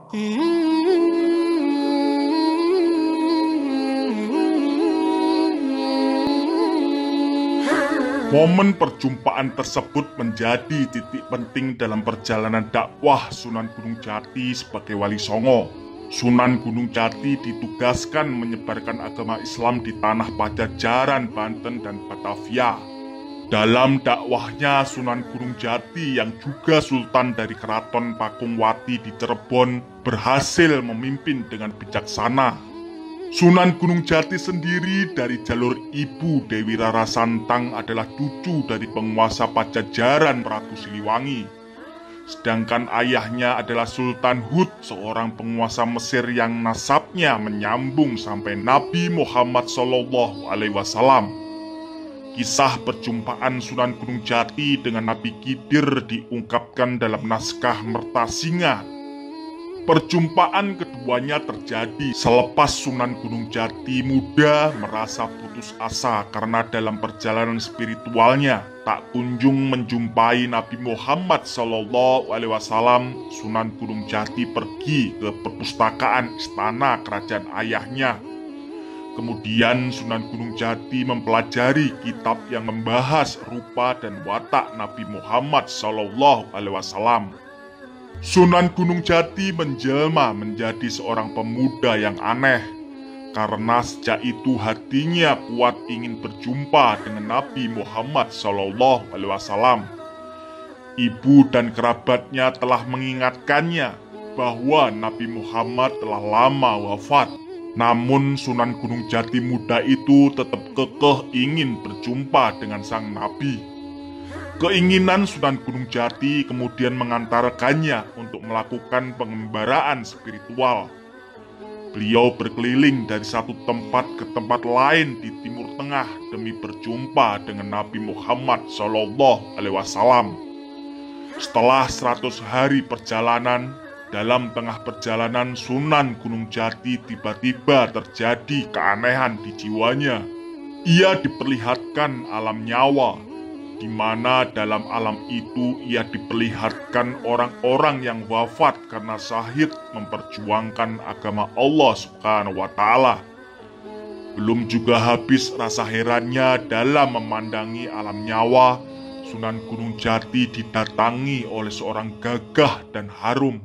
Momen perjumpaan tersebut menjadi titik penting dalam perjalanan dakwah Sunan Gunung Jati sebagai Wali Songo. Sunan Gunung Jati ditugaskan menyebarkan agama Islam di tanah Pajajaran, Banten, dan Batavia. Dalam dakwahnya, Sunan Gunung Jati yang juga sultan dari Keraton Pakungwati di Cirebon berhasil memimpin dengan bijaksana. Sunan Gunung Jati sendiri dari jalur ibu Dewi Rara Santang adalah cucu dari penguasa Pajajaran Prabu Siliwangi. Sedangkan ayahnya adalah Sultan Hud, seorang penguasa Mesir yang nasabnya menyambung sampai Nabi Muhammad SAW. Kisah perjumpaan Sunan Gunung Jati dengan Nabi Khidir diungkapkan dalam naskah Mertasinga. Perjumpaan keduanya terjadi selepas Sunan Gunung Jati muda merasa putus asa karena dalam perjalanan spiritualnya tak kunjung menjumpai Nabi Muhammad SAW. Sunan Gunung Jati pergi ke perpustakaan istana kerajaan ayahnya. Kemudian Sunan Gunung Jati mempelajari kitab yang membahas rupa dan watak Nabi Muhammad SAW. Sunan Gunung Jati menjelma menjadi seorang pemuda yang aneh, karena sejak itu hatinya kuat ingin berjumpa dengan Nabi Muhammad SAW. Ibu dan kerabatnya telah mengingatkannya bahwa Nabi Muhammad telah lama wafat. Namun Sunan Gunung Jati muda itu tetap kekeh ingin berjumpa dengan sang Nabi. Keinginan Sunan Gunung Jati kemudian mengantarkannya untuk melakukan pengembaraan spiritual. Beliau berkeliling dari satu tempat ke tempat lain di Timur Tengah demi berjumpa dengan Nabi Muhammad SAW. Setelah 100 hari perjalanan, dalam tengah perjalanan Sunan Gunung Jati tiba-tiba terjadi keanehan di jiwanya. Ia diperlihatkan alam nyawa, di mana dalam alam itu ia diperlihatkan orang-orang yang wafat karena syahid memperjuangkan agama Allah Subhanahu wa Ta'ala. Belum juga habis rasa herannya dalam memandangi alam nyawa, Sunan Gunung Jati didatangi oleh seorang gagah dan harum.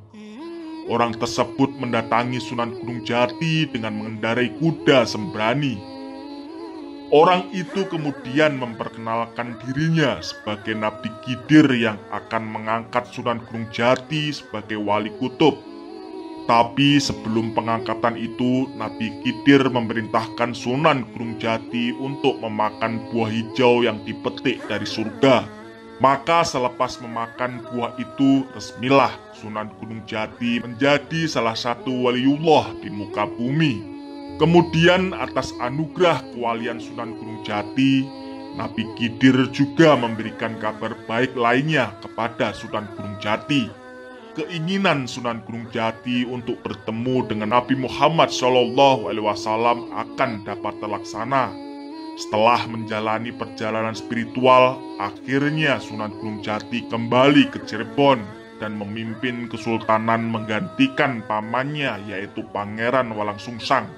Orang tersebut mendatangi Sunan Gunung Jati dengan mengendarai kuda sembrani. Orang itu kemudian memperkenalkan dirinya sebagai Nabi Khidir yang akan mengangkat Sunan Gunung Jati sebagai wali kutub. Tapi sebelum pengangkatan itu, Nabi Khidir memerintahkan Sunan Gunung Jati untuk memakan buah hijau yang dipetik dari surga. Maka selepas memakan buah itu, resmilah Sunan Gunung Jati menjadi salah satu waliullah di muka bumi. Kemudian atas anugerah kewalian Sunan Gunung Jati, Nabi Khidir juga memberikan kabar baik lainnya kepada Sunan Gunung Jati. Keinginan Sunan Gunung Jati untuk bertemu dengan Nabi Muhammad SAW akan dapat terlaksana. Setelah menjalani perjalanan spiritual, akhirnya Sunan Gunung Jati kembali ke Cirebon dan memimpin kesultanan menggantikan pamannya, yaitu Pangeran Walangsungsang.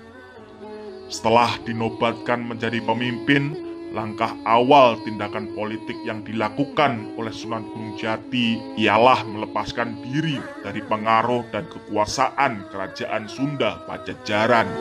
Setelah dinobatkan menjadi pemimpin, langkah awal tindakan politik yang dilakukan oleh Sunan Gunung Jati ialah melepaskan diri dari pengaruh dan kekuasaan Kerajaan Sunda Pajajaran.